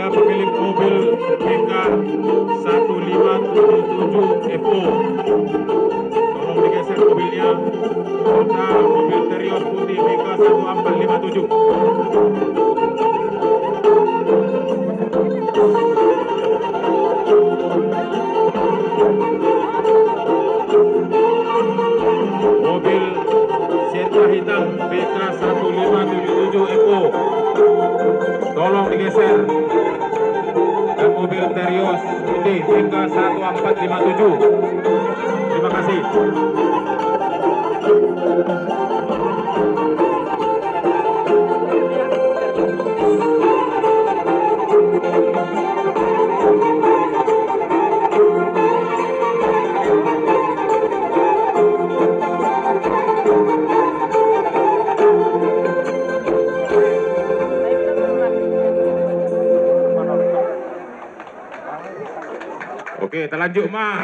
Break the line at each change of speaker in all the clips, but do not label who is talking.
pemilik mobil BK 1577 Evo, tolong digeser mobilnya. Serta mobil Terios putih BK 1457. Mobil Sentra hitam BK 1577 Evo, tolong digeser. Dan mobil Terios putih BK 1457. Terima kasih. Oke, terlanjut mah.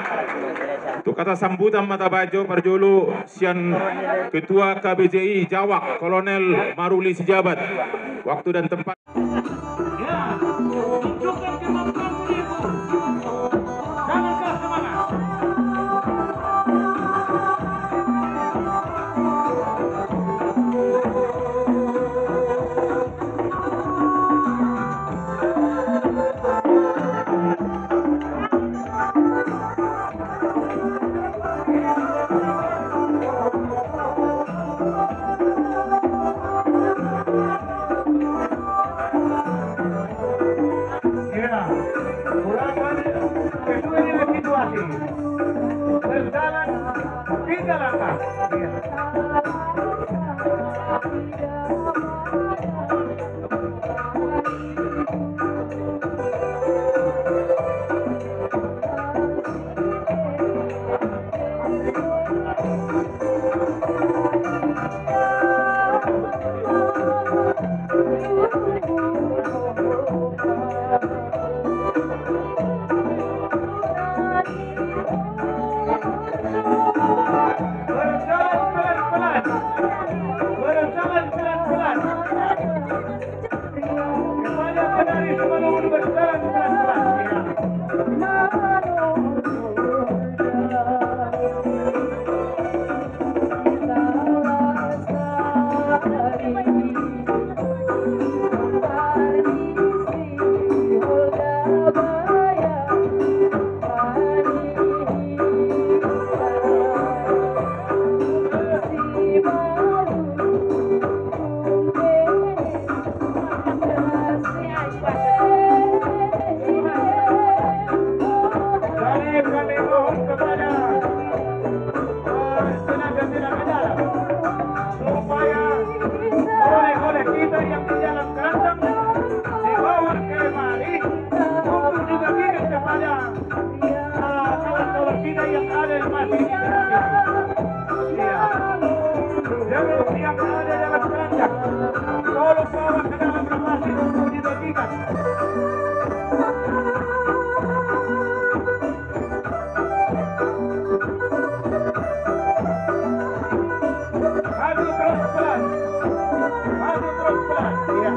Itu kata sambutan mata bajo Parjolo Sian Ketua KBJI Jawak Kolonel Maruli Sijabat. Waktu dan tempat.
Ya, tunjukkan kemampuanmu, Ibu. Jangan keras semangat. Berjalan 3 langkah. Berjalan pelan-pelan. Kepada penari sebelum berjalan pelan-pelan. Yang ada dalam keranjang, tolong bawa ke dalam lokasi untuk dibagikan. Maju terus pelan, maju terus pelan. Ya.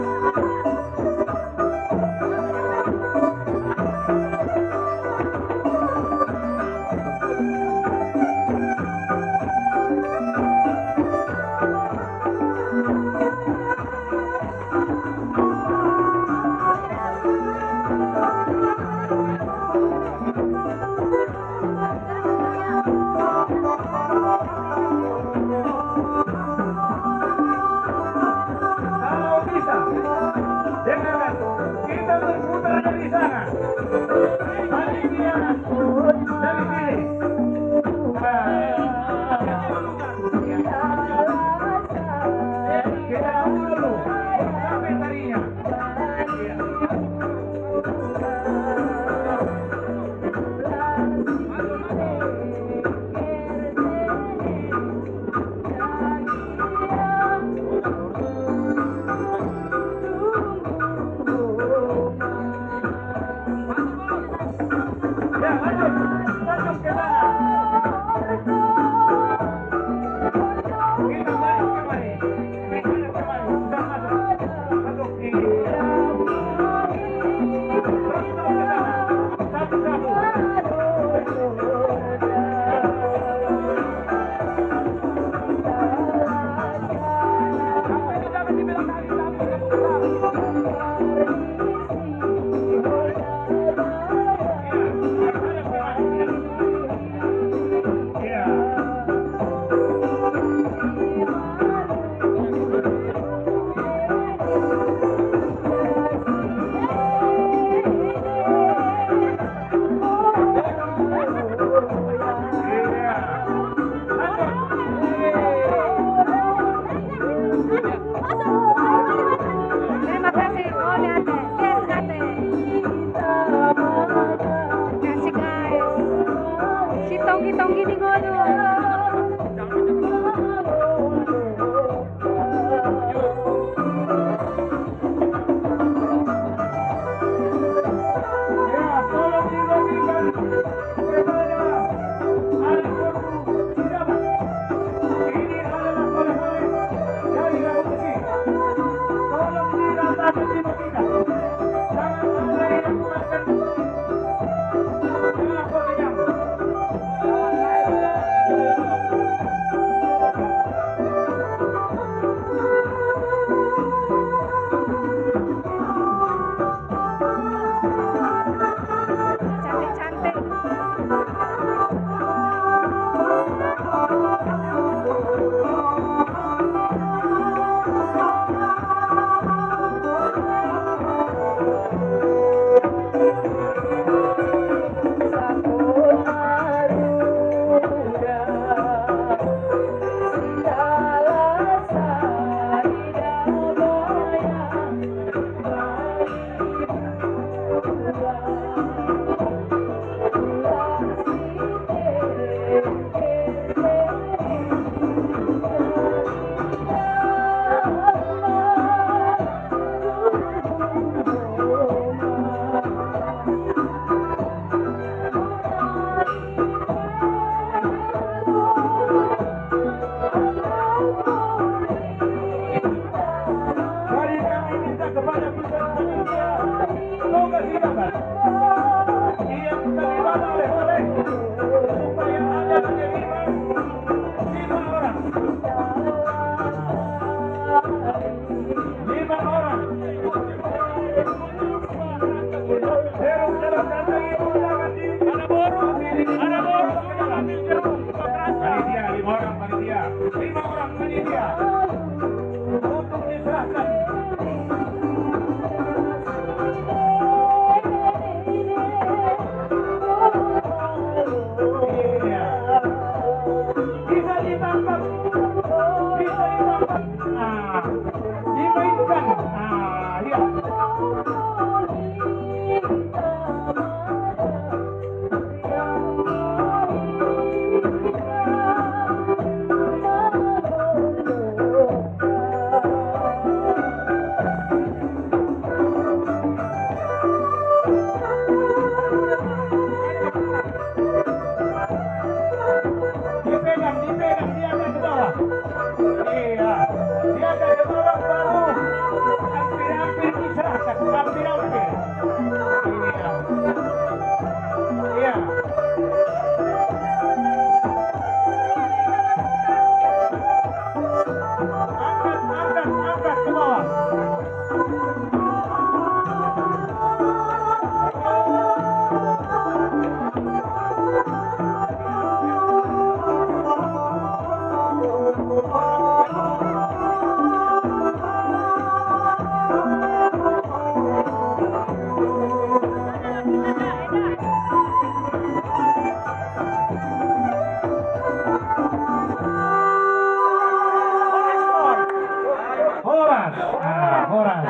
Horas. Nah, Horas.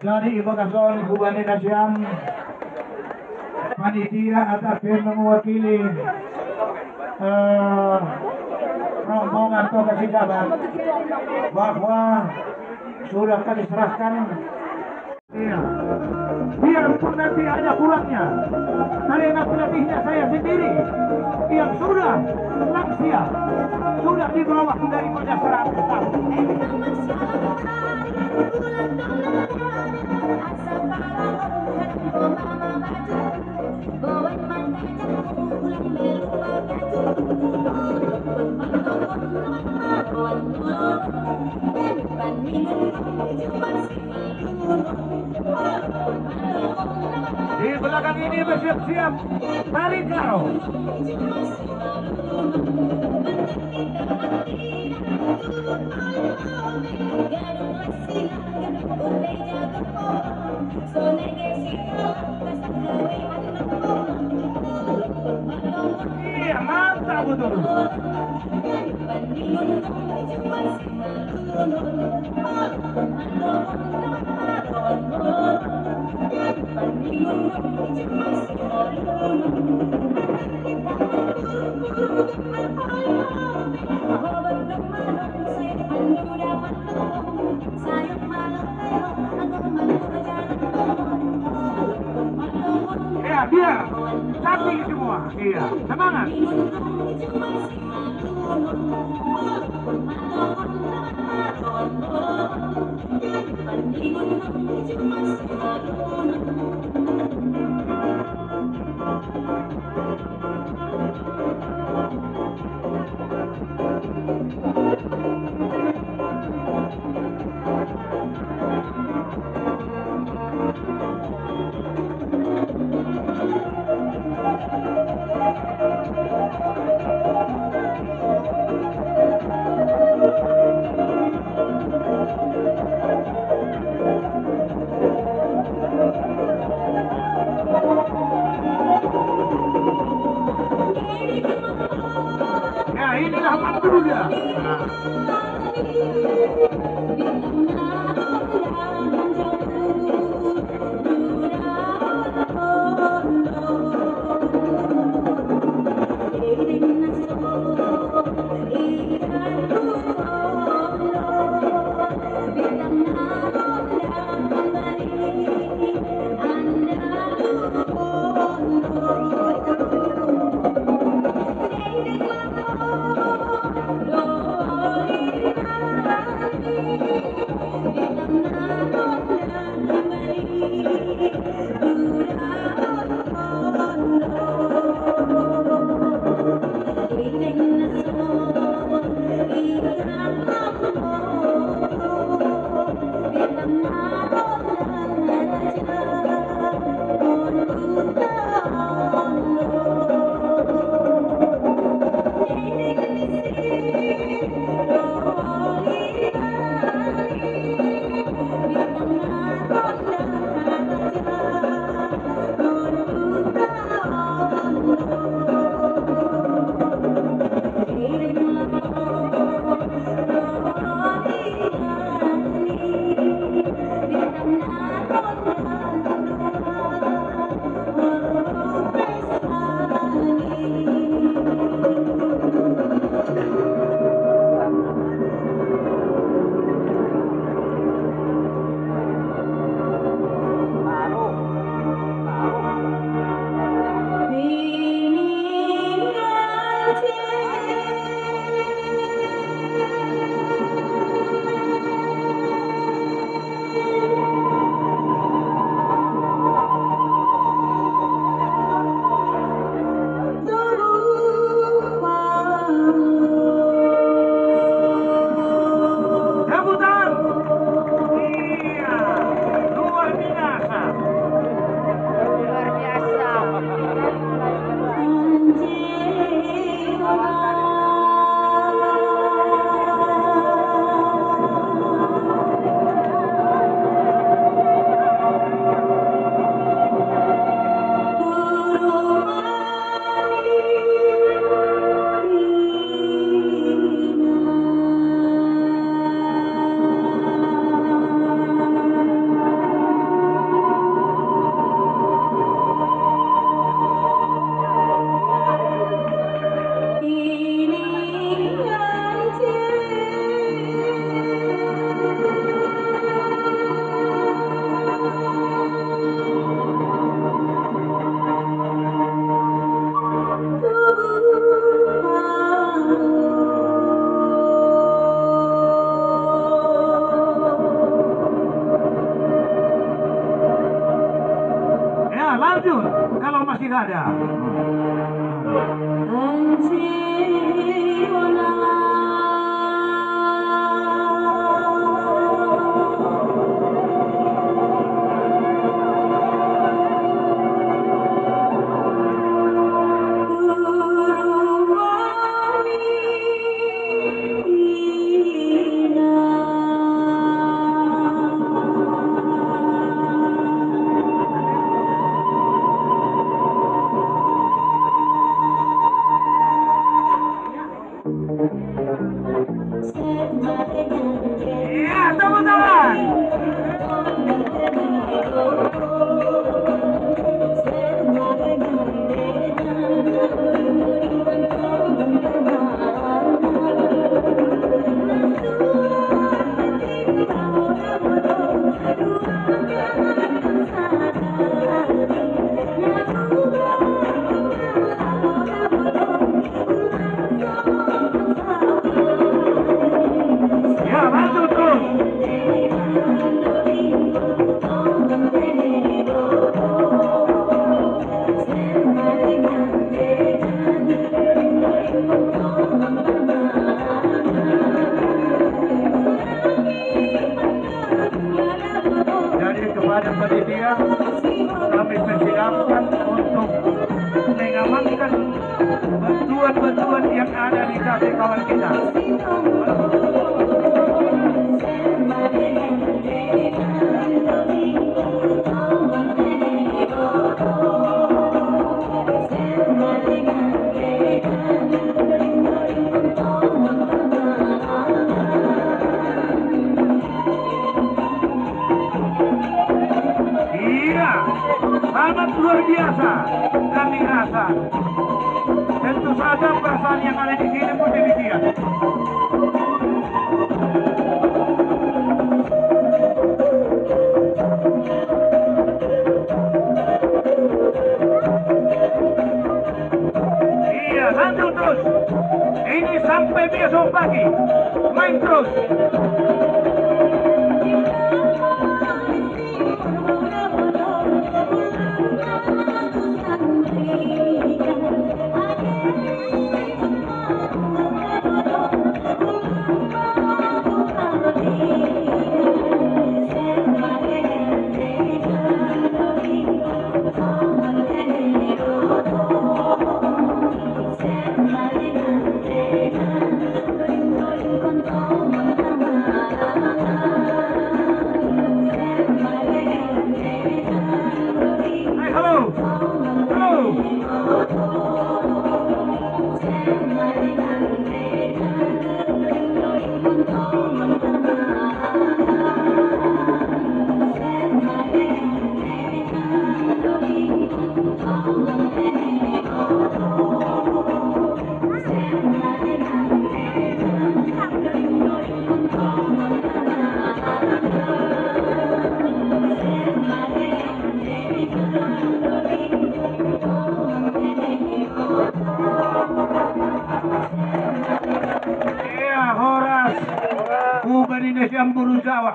Jadi ibu kasih kubani nasyam panitia ataupun mewakili rombongan Toga Sijabat bahwa sudah kami serahkan. Iya. Biarpun nanti ada pulangnya, karena pelatihnya saya sendiri yang sudah lansia, sudah di bawah daripada 100 tahun. Di belakang ini bersiap-siap Tari Karo. Iya, mantap betul. Ya, biar samping semua. Iya, semangat. Ya, inilah waktunya. Tirada. Ya, tepuk tangan. Ya, bantu terus. Jadi kepada panitia kami persilakan untuk mengamankan bantuan-bantuan yang ada di kafe kawan kita. Iya, sangat luar biasa kami rasa. Tentu saja perasaan yang ada di sini pun demikian. Iya, lanjut terus. Ini sampai besok pagi. Main terus. Hai, halo. Halo. Iya, Horas. Bukan ini yang burung Jawa.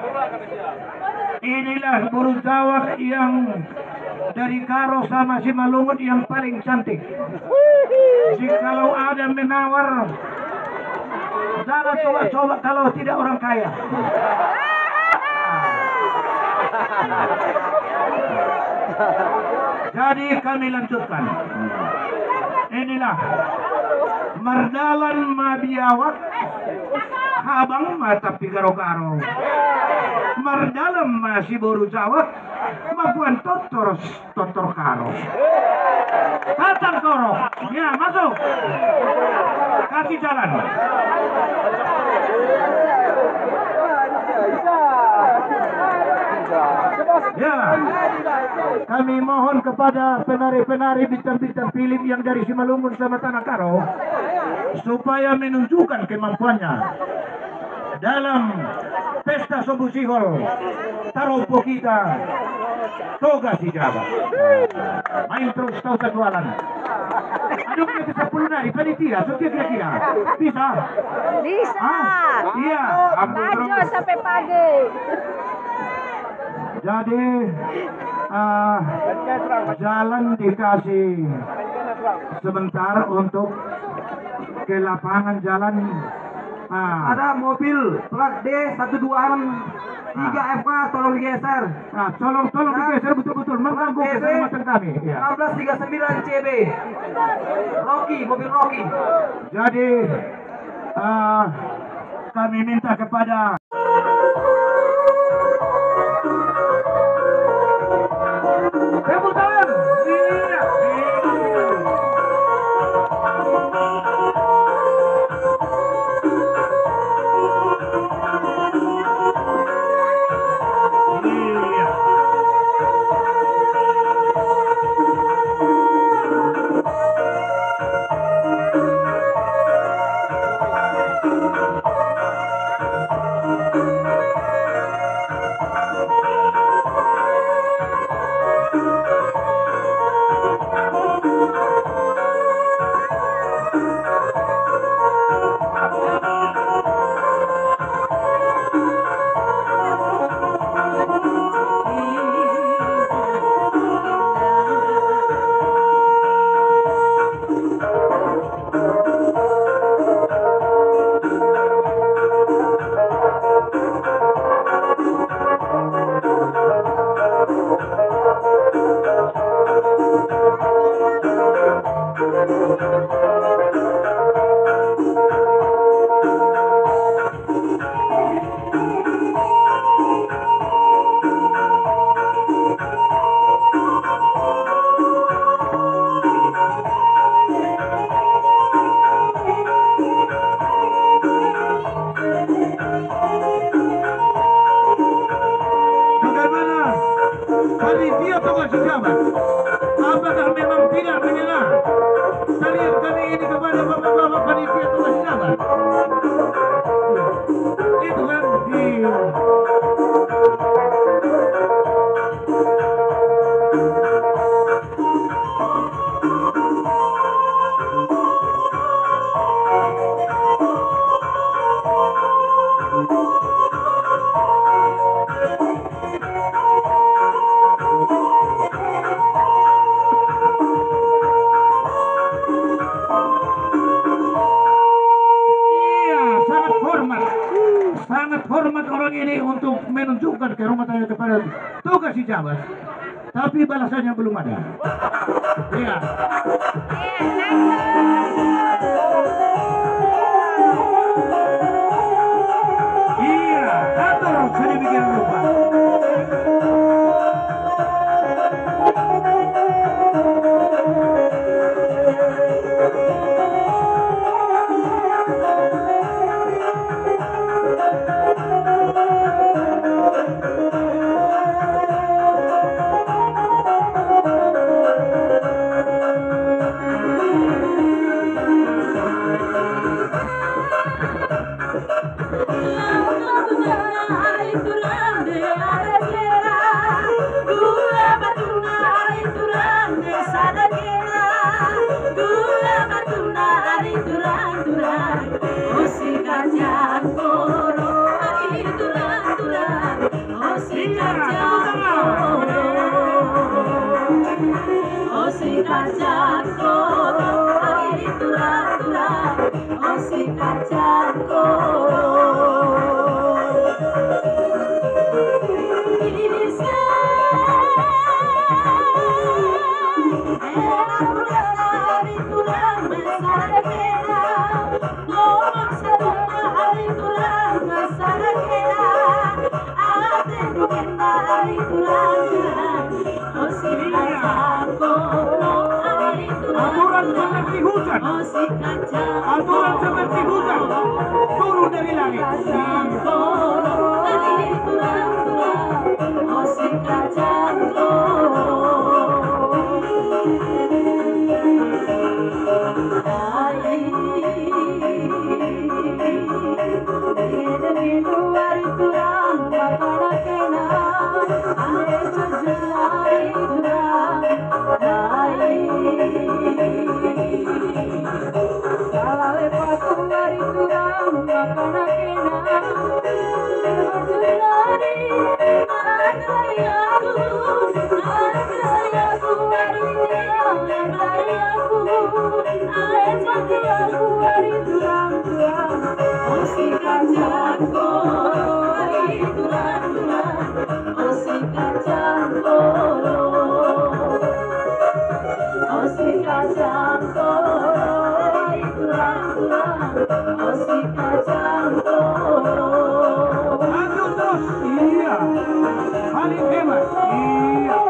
Inilah burung Jawa yang dari Karo sama Simalungun yang paling cantik. Jikalau ada menawar, jangan coba-coba kalau tidak orang kaya. Jadi kami lanjutkan. Inilah Mardalan Mabiawak Habang mata pigaro-garo Mardalam masih boru Jawa Mapuan totor karo Katang koro. Ya, masuk. Kaki jalan. Ya, kami mohon kepada penari-penari bintang-bintang film yang dari Simalungun sama Tanah Karo supaya menunjukkan kemampuannya dalam pesta Sobu Sihol Taropo kita Toga si Jawa. Main terus kau jualan. Aduh, kita 10 nari panitia, so kira-kira bisa?
Bisa.
Iya,
Lanjut sampai pagi.
jadi jalan dikasih sebentar untuk ke lapangan jalan.
Ada mobil plat D126 FK, tolong digeser.
Tolong digeser, betul-betul mengganggu keselamatan kami.
1639 CB. Mobil Rocky.
Jadi kami minta kepada tepuk tangan. Iya. Panitia Tugas Jabat, apakah memang tidak menyerah? Kalian kali ini kepada bapak-bapak panitia Tugas Jabat. Itu kan sangat hormat orang ini untuk menunjukkan kehormatannya kepada tugas Jabat, tapi balasannya belum ada. Iya. Iya, atur sedemikian rupa. Aturan seperti hujan turun dari langit.
Salale patung dari turang makana kena
Iya, paling hebat. Iya.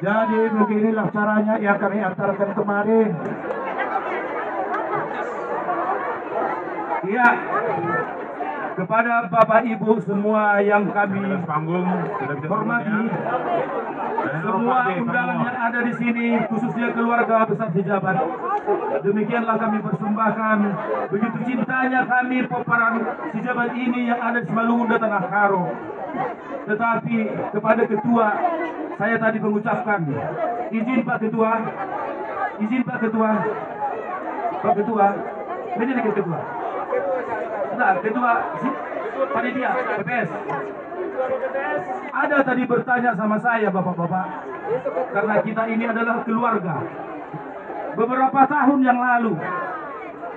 Jadi beginilah caranya yang kami antarkan kemarin. Ya, kepada Bapak Ibu semua yang kami
Atas panggung sudah bisa
hormati,
turun, ya.
semua undangan yang ada di sini, khususnya keluarga besar Sejabat. Demikianlah kami persembahkan begitu cintanya kami peperan Sejabat ini yang ada di Simalungun dan Tanah Karo. Tetapi kepada ketua, saya tadi mengucapkan, izin Pak Ketua, Pak Ketua, ini nih Ketua. Nah, Ketua Panitia PPS. Ada tadi bertanya sama saya Bapak-bapak, karena kita ini adalah keluarga. Beberapa tahun yang lalu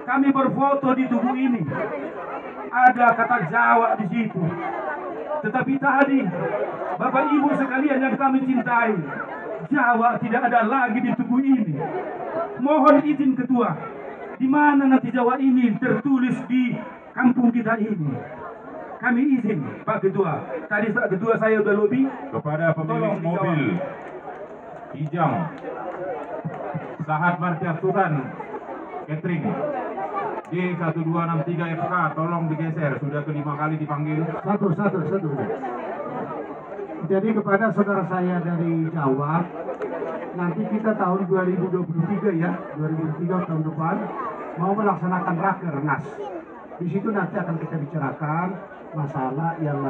kami berfoto di tubuh ini, ada kata Jawa di situ. Tetapi tadi Bapak Ibu sekalian yang kami cintai, Jawa tidak ada lagi di tubuh ini. Mohon izin Ketua, di mana nanti Jawa ini tertulis di kampung kita ini? Kami izin Pak Ketua. Tadi Pak Ketua saya udah lobby
kepada pemilik mobil Kijang Sahat Martias Tuhan Catering D1263 FK, tolong digeser, sudah kelima kali dipanggil.
Satu. Jadi kepada saudara saya dari Jawa, nanti kita tahun 2023 ya, 2023 tahun depan mau melaksanakan Rakernas. Di situ nanti akan kita bicarakan masalah yang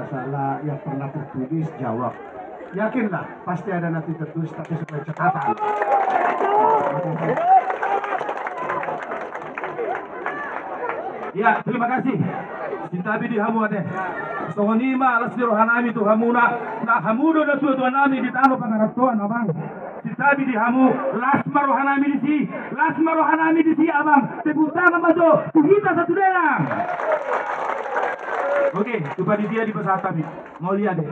pernah tertulis Jawa. Yakinlah pasti ada nanti tertulis, tapi sebagai catatan. Ya, terima kasih. Sintabi di hamu ade. Sohonima alas rohanami tu hamuna. Na hamudo na tuan nami di tano pangaratuan abang. Sintabi di hamu lasma rohanami di si abang. Teputang bato kita satu dalam. Oke, tu panitia di pesawat kami. Mau lihat deh.